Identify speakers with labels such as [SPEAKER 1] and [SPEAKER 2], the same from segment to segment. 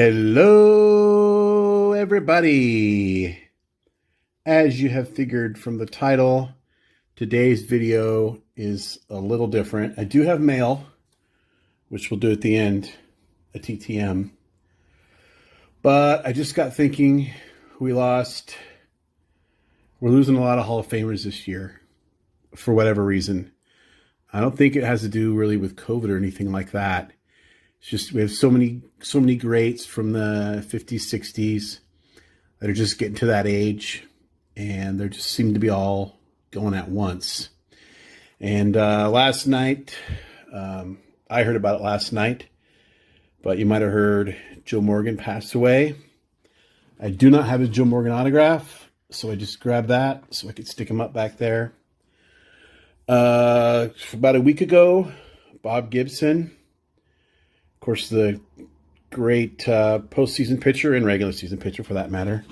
[SPEAKER 1] Hello, everybody. As you have figured from the title, today's video is a little different. I do have mail, which we'll do at the end, a TTM. But I just got thinking, we're losing a lot of Hall of Famers this year for whatever reason. I don't think it has to do really with COVID or anything like that. It's just we have so many greats from the 50s, 60s that are just getting to that age, and they just seem to be all going at once. And last night, I heard about it last night, but you might have heard Joe Morgan passed away. I do not have his Joe Morgan autograph, so I just grabbed that so I could stick him up back there. About a week ago, Bob Gibson, of course, the great postseason pitcher and regular season pitcher, for that matter,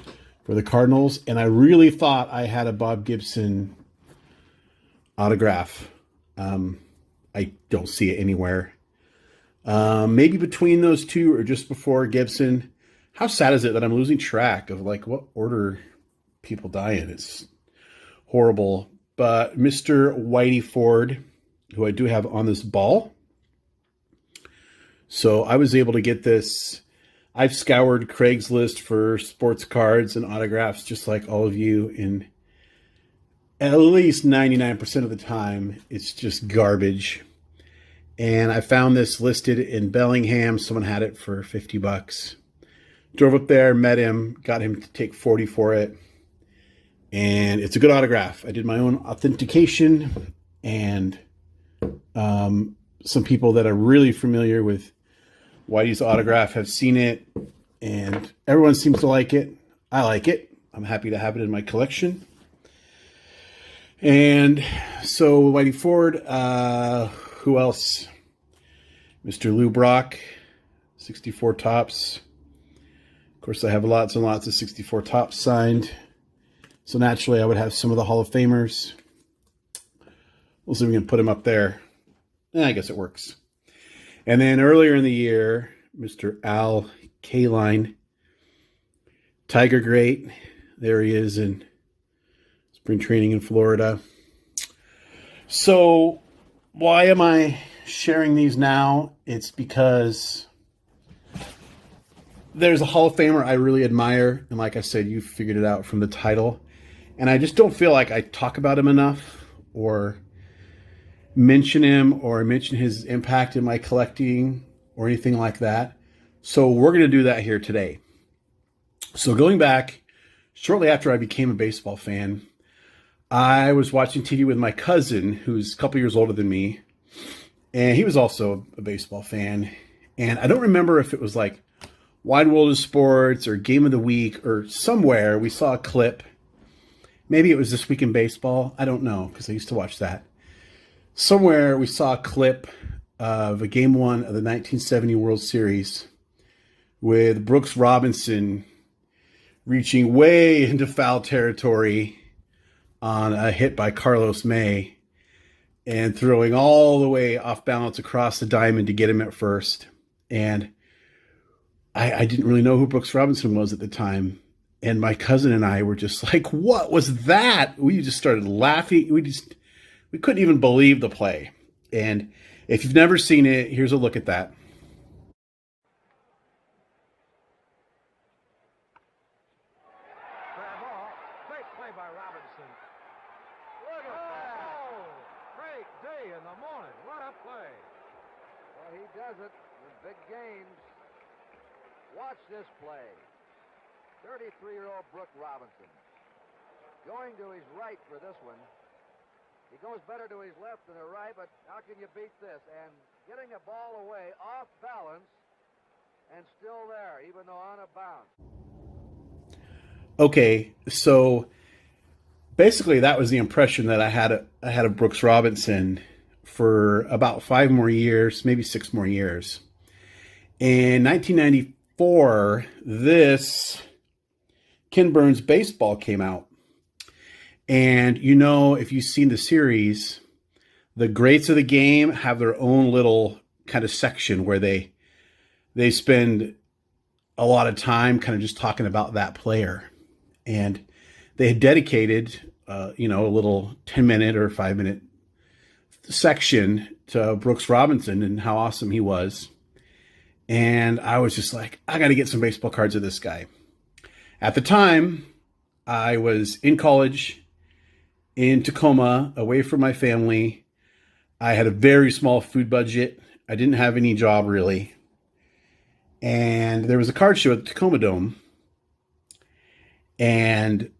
[SPEAKER 1] for the Cardinals. And I really thought I had a Bob Gibson autograph. I don't see it anywhere. Maybe between those two or just before Gibson. How sad is it that I'm losing track of like what order people die in? It's horrible. But Mr. Whitey Ford, who I do have on this ball. So I was able to get this. I've scoured Craigslist for sports cards and autographs just like all of you. And at least 99% of the time, it's just garbage. And I found this listed in Bellingham. Someone had it for $50. Drove up there, met him, got him to take 40 for it. And it's a good autograph. I did my own authentication, and some people that are really familiar with Whitey's autograph have seen it, and everyone seems to like it. I like it. I'm happy to have it in my collection. And so Whitey Ford, who else? Mr. Lou Brock, 64 tops. Of course, I have lots and lots of 64 tops signed. So naturally, I would have some of the Hall of Famers. We'll see if we can put him up there. I guess it works. And then earlier in the year, Mr. Al Kaline, Tiger great. There he is in spring training in Florida. So why am I sharing these now? It's because there's a Hall of Famer I really admire. And like I said, you figured it out from the title. And I just don't feel like I talk about him enough or mention him or mention his impact in my collecting or anything like that. So we're going to do that here today. So going back, shortly after I became a baseball fan, I was watching TV with my cousin, who's a couple years older than me. And he was also a baseball fan. And I don't remember if it was like Wide World of Sports or Game of the Week or somewhere we saw a clip. Maybe it was This Week in Baseball. I don't know, because I used to watch that. Somewhere we saw a clip of a Game 1 of the 1970 World Series with Brooks Robinson reaching way into foul territory on a hit by Carlos May and throwing all the way off balance across the diamond to get him at first. And I didn't really know who Brooks Robinson was at the time. And my cousin and I were just like, what was that? We just started laughing. We couldn't even believe the play. And if you've never seen it, here's a look at that.
[SPEAKER 2] Great play by Robinson. Look at that. Oh, great day in the morning. What a play. Well, he does it in big games. Watch this play. 33-year-old Brooks Robinson. Going to his right for this one. He goes better to his left than the right, but how can you beat this? And getting a ball away off balance and still there, even though on a bounce.
[SPEAKER 1] Okay, so basically that was the impression that I had of Brooks Robinson for about 5 more years, maybe 6 more years. In 1994, this Ken Burns baseball came out. And, you know, if you've seen the series, the greats of the game have their own little kind of section where they spend a lot of time kind of just talking about that player. And they had dedicated, a little 10-minute or 5-minute section to Brooks Robinson and how awesome he was. And I was just like, I got to get some baseball cards of this guy. At the time, I was in college in Tacoma, away from my family. I had a very small food budget. I didn't have any job really. And there was a card show at the Tacoma Dome. And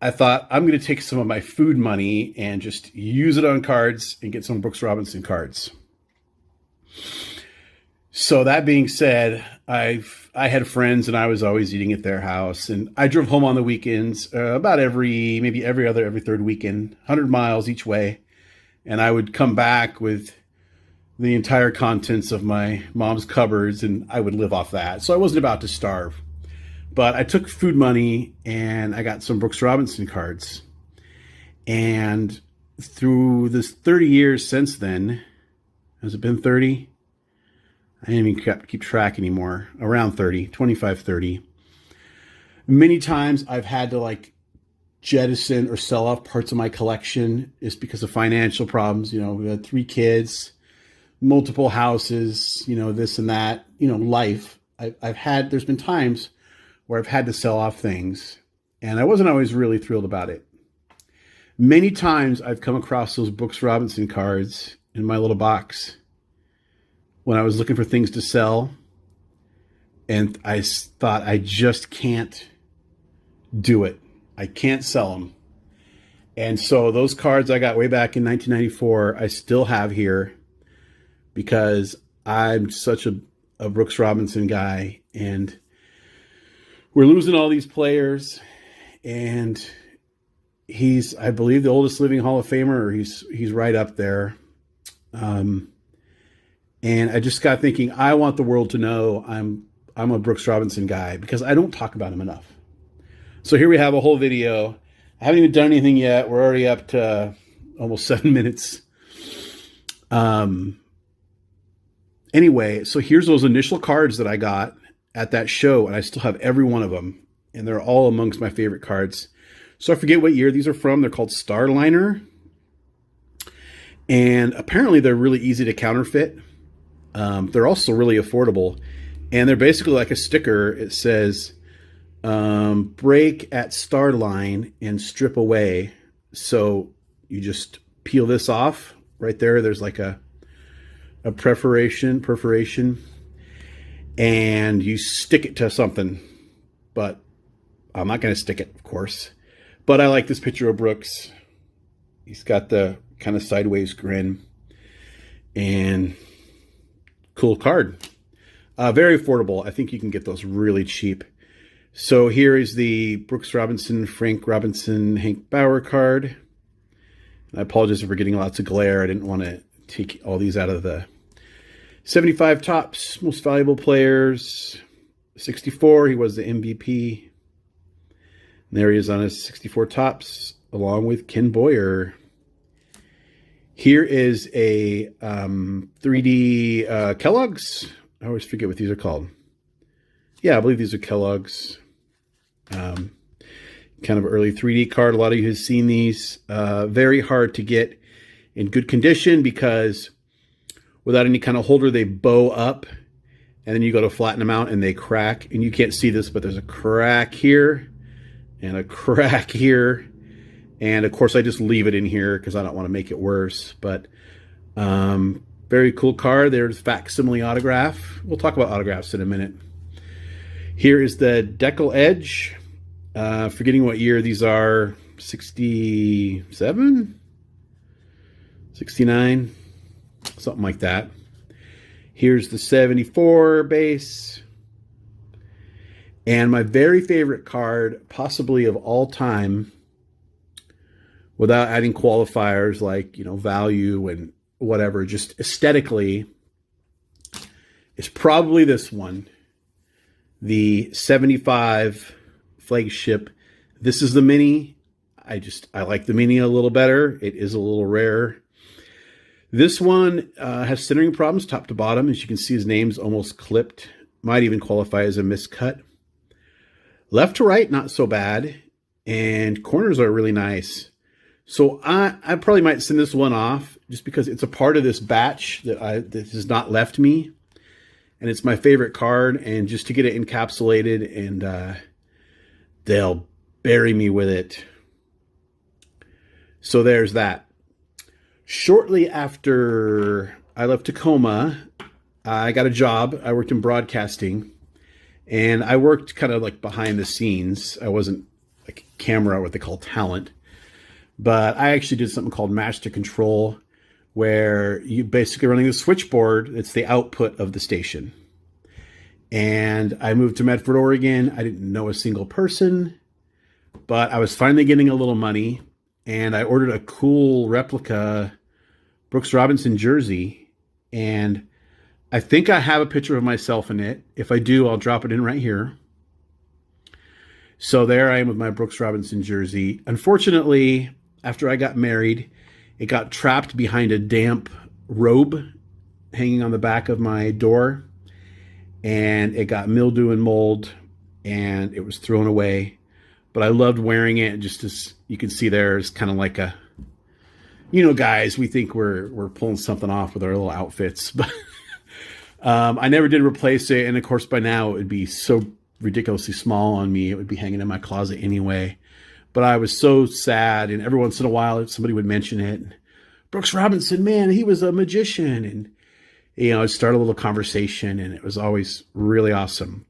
[SPEAKER 1] I thought, I'm going to take some of my food money and just use it on cards and get some Brooks Robinson cards. So that being said, I had friends and I was always eating at their house. And I drove home on the weekends, about every third weekend, 100 miles each way. And I would come back with the entire contents of my mom's cupboards and I would live off that. So I wasn't about to starve. But I took food money and I got some Brooks Robinson cards. And through this 30 years since then, has it been 30? I didn't even keep track anymore. Around 30, 25, 30. Many times I've had to jettison or sell off parts of my collection just because of financial problems. We had 3 kids, multiple houses, this and that, life. There's been times where I've had to sell off things and I wasn't always really thrilled about it. Many times I've come across those Brooks Robinson cards in my little box when I was looking for things to sell. And I thought, I just can't do it. I can't sell them. And so those cards I got way back in 1994, I still have here because I'm such a Brooks Robinson guy. And we're losing all these players. And he's, I believe, the oldest living Hall of Famer, or he's right up there. And I just got thinking, I want the world to know I'm a Brooks Robinson guy because I don't talk about him enough. So here we have a whole video. I haven't even done anything yet. We're already up to almost 7 minutes. Anyway, so here's those initial cards that I got at that show, and I still have every one of them, and they're all amongst my favorite cards. So I forget what year these are from. They're called Starliner, and apparently they're really easy to counterfeit. They're also really affordable, and they're basically like a sticker. It says, break at Starline and strip away. So you just peel this off right there. There's like a perforation, and you stick it to something, but I'm not going to stick it, of course. But I like this picture of Brooks. He's got the kind of sideways grin, and cool card. Very affordable. I think you can get those really cheap. So here is the Brooks Robinson, Frank Robinson, Hank Bauer card. And I apologize for getting lots of glare. I didn't want to take all these out of the 75 tops, most valuable players. 64, he was the MVP. And there he is on his 64 tops, along with Ken Boyer. Here is a 3D Kellogg's. I always forget what these are called. Yeah, I believe these are Kellogg's. Kind of early 3D card. A lot of you have seen these. Very hard to get in good condition because without any kind of holder, they bow up. And then you go to flatten them out and they crack. And you can't see this, but there's a crack here and a crack here. And of course, I just leave it in here because I don't want to make it worse. But very cool card. There's facsimile autograph. We'll talk about autographs in a minute. Here is the Decal Edge. Forgetting what year these are. 67? 69? Something like that. Here's the 74 base. And my very favorite card, possibly of all time, without adding qualifiers like, value and whatever, just aesthetically, is probably this one. The 75 flagship. This is the mini. I like the mini a little better. It is a little rare. This one has centering problems top to bottom. As you can see, his name's almost clipped might even qualify as a miscut. Left to right, not so bad. And corners are really nice. So I probably might send this one off just because it's a part of this batch that has not left me. And it's my favorite card. And just to get it encapsulated, and they'll bury me with it. So there's that. Shortly after I left Tacoma, I got a job. I worked in broadcasting. And I worked kind of like behind the scenes. I wasn't like camera, what they call talent. But I actually did something called master control, where you basically running the switchboard. It's the output of the station. And I moved to Medford, Oregon. I didn't know a single person, but I was finally getting a little money. And I ordered a cool replica Brooks Robinson jersey. And I think I have a picture of myself in it. If I do, I'll drop it in right here. So there I am with my Brooks Robinson jersey. Unfortunately, after I got married, it got trapped behind a damp robe hanging on the back of my door. And it got mildew and mold, and it was thrown away. But I loved wearing it. Just as you can see there, it's kind of like a, you know, guys, we think we're pulling something off with our little outfits. But I never did replace it. And of course, by now it would be so ridiculously small on me. It would be hanging in my closet anyway. But I was so sad. And every once in a while, somebody would mention it. Brooks Robinson, man, he was a magician. And, you know, I'd start a little conversation, and it was always really awesome.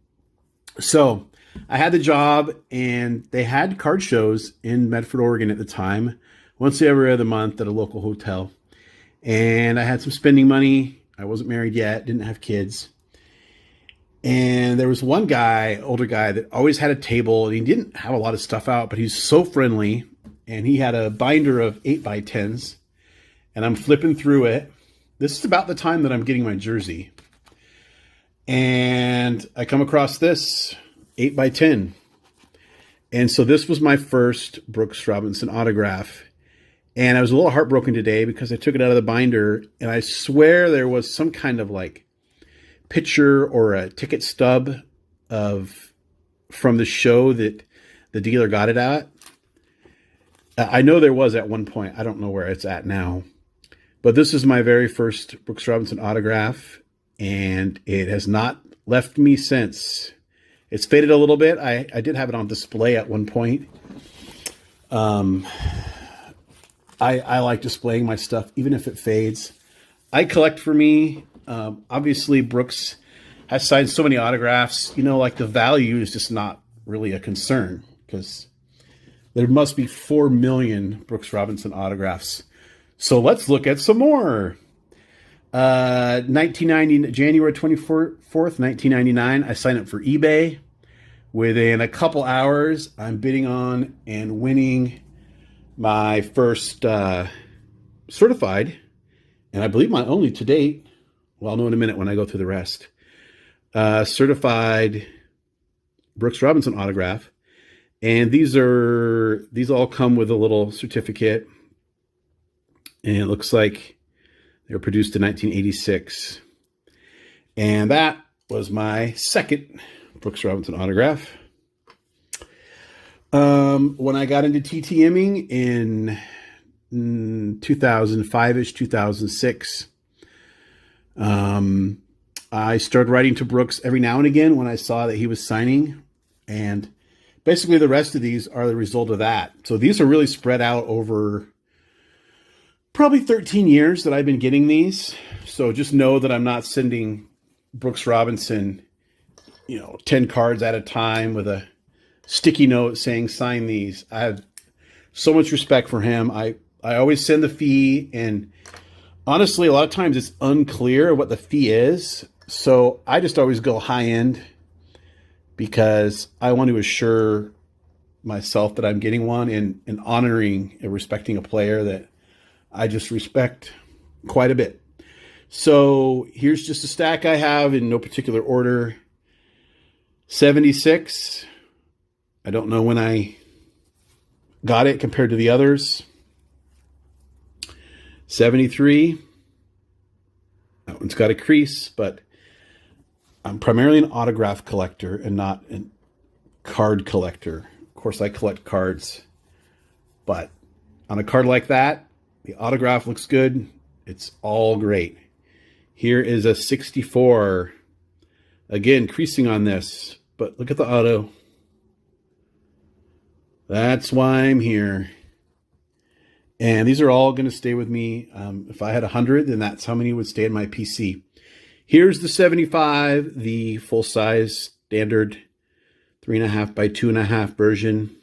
[SPEAKER 1] So I had the job, and they had card shows in Medford, Oregon at the time, once every other month at a local hotel. And I had some spending money. I wasn't married yet, didn't have kids. And there was one guy, older guy, that always had a table, and he didn't have a lot of stuff out, but he's so friendly. And he had a binder of 8x10s, and I'm flipping through it. This is about the time that I'm getting my jersey. And I come across this 8x10. And so this was my first Brooks Robinson autograph. And I was a little heartbroken today because I took it out of the binder, and I swear there was some kind of like picture or a ticket stub from the show that the dealer got it at. I know there was at one point. I don't know where it's at now. But this is my very first Brooks Robinson autograph, and it has not left me since. It's faded a little bit. I did have it on display at one point. I like displaying my stuff, even if it fades. I collect for me. Obviously, Brooks has signed so many autographs. You know, like the value is just not really a concern because there must be 4 million Brooks Robinson autographs. So let's look at some more. 1990, January 24th, 1999, I signed up for eBay. Within a couple hours, I'm bidding on and winning my first certified, and I believe my only to date, well, I'll know in a minute when I go through the rest, certified Brooks Robinson autograph. And these all come with a little certificate. And it looks like they were produced in 1986. And that was my second Brooks Robinson autograph. When I got into TTMing in 2005-ish, 2006, I started writing to Brooks every now and again when I saw that he was signing. And basically the rest of these are the result of that. So these are really spread out over probably 13 years that I've been getting these. So just know that I'm not sending Brooks Robinson, 10 cards at a time with a sticky note saying sign these. I have so much respect for him. I always send the fee, and honestly, a lot of times it's unclear what the fee is. So I just always go high end because I want to assure myself that I'm getting one and honoring and respecting a player that I just respect quite a bit. So here's just a stack I have in no particular order. 76. I don't know when I got it compared to the others. 73. That one's got a crease, but I'm primarily an autograph collector and not a card collector. Of course, I collect cards, but on a card like that, the autograph looks good. It's all great. Here is a 64. Again, creasing on this, but look at the auto. That's why I'm here. And these are all going to stay with me. If I had 100, then that's how many would stay in my PC. Here's the 75, the full-size standard 3.5 by 2.5 version.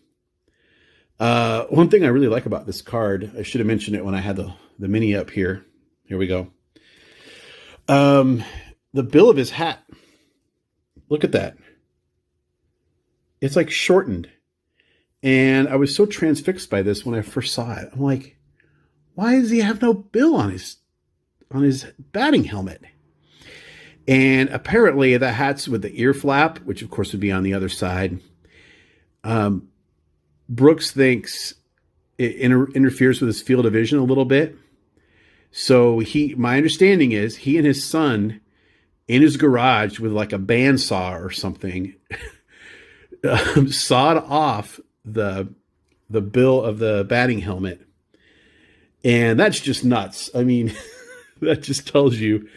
[SPEAKER 1] One thing I really like about this card, I should have mentioned it when I had the mini up here. Here we go. The bill of his hat. Look at that. It's like shortened. And I was so transfixed by this when I first saw it. I'm like, why does he have no bill on his batting helmet? And apparently the hat's with the ear flap, which of course would be on the other side. Brooks thinks it interferes with his field of vision a little bit. So my understanding is he and his son in his garage with like a bandsaw or something sawed off the bill of the batting helmet. And that's just nuts. I mean, that just tells you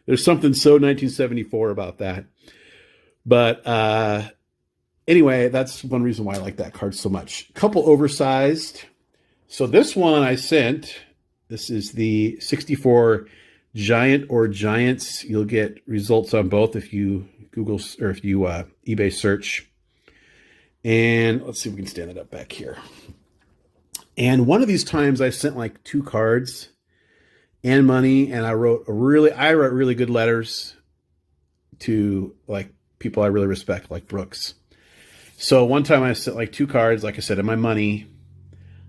[SPEAKER 1] there's something so 1974 about that. But anyway, that's one reason why I like that card so much. Couple oversized. So this one I sent. This is the 64 Giant or Giants. You'll get results on both if you Google or if you eBay search. And let's see if we can stand it up back here. And one of these times I sent like 2 cards and money, and I wrote really good letters to like people I really respect, like Brooks. So one time I sent like 2 cards, like I said, and my money.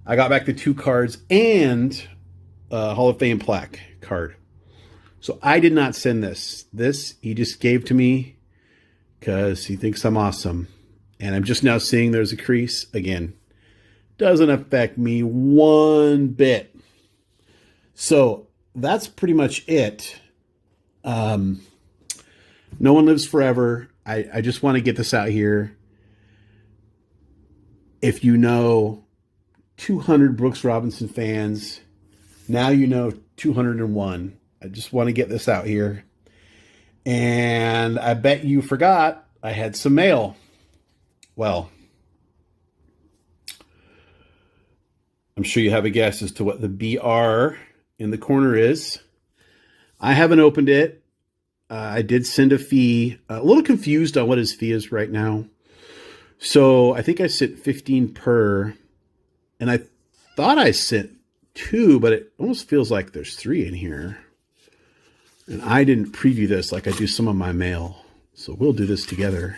[SPEAKER 1] I got back the 2 cards and a Hall of Fame plaque card. So I did not send this. This he just gave to me because he thinks I'm awesome. And I'm just now seeing there's a crease. Again, doesn't affect me one bit. So that's pretty much it. No one lives forever. I just want to get this out here. If you know 200 Brooks Robinson fans, now you know 201. I just want to get this out here. And I bet you forgot I had some mail. Well, I'm sure you have a guess as to what the BR in the corner is. I haven't opened it. I did send a fee. A little confused on what his fee is right now. So I think I sent 15 per. And I thought I sent 2, but it almost feels like there's 3 in here. And I didn't preview this like I do some of my mail. So we'll do this together.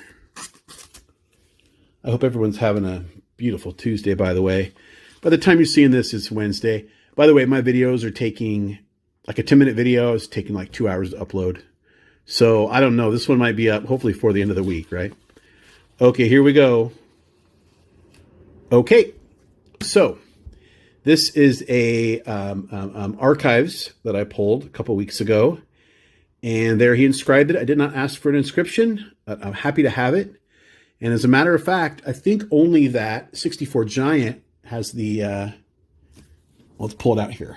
[SPEAKER 1] I hope everyone's having a beautiful Tuesday, by the way. By the time you're seeing this, it's Wednesday. By the way, my videos are taking, like a 10-minute video is taking like 2 hours to upload. So I don't know. This one might be up hopefully for the end of the week, right? Okay, here we go. Okay. So this is a archives that I pulled a couple weeks ago. And there he inscribed it. I did not ask for an inscription. I'm happy to have it. And as a matter of fact, I think only that 64 Giant has the, let's pull it out here.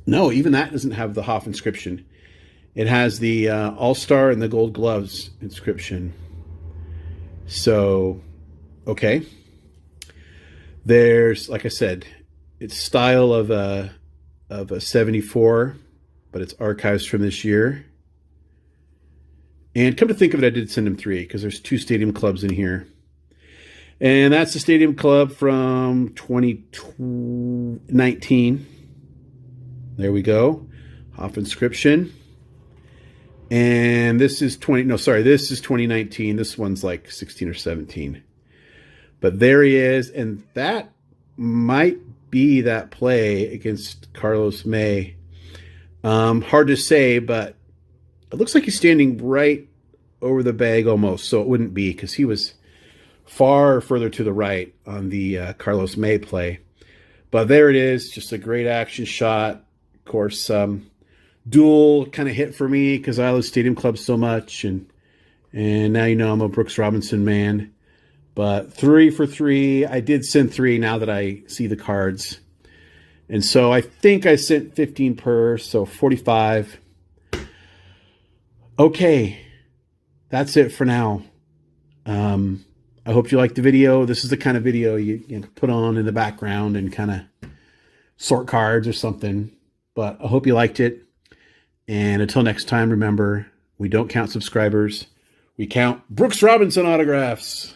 [SPEAKER 1] No, even that doesn't have the Hoff inscription. It has the All-Star and the Gold Gloves inscription. So, okay. There's, like I said, it's style of a 74, but it's archives from this year. And come to think of it, I did send him 3 because there's 2 Stadium Clubs in here. And that's the Stadium Club from 2019. There we go. Hoff inscription. And this is this is 2019. This one's like 16 or 17. But there he is. And that might be that play against Carlos May. Hard to say, but it looks like he's standing right over the bag almost. So it wouldn't be because he was far further to the right on the Carlos May play. But there it is. Just a great action shot. Of course, dual kind of hit for me because I love Stadium Club so much, and now you know I'm a Brooks Robinson man. But 3 for 3. I did send 3 now that I see the cards. And so I think I sent 15 per, so 45. Okay, that's it for now. I hope you liked the video. This is the kind of video you can put on in the background and kind of sort cards or something. But I hope you liked it. And until next time, remember, we don't count subscribers. We count Brooks Robinson autographs.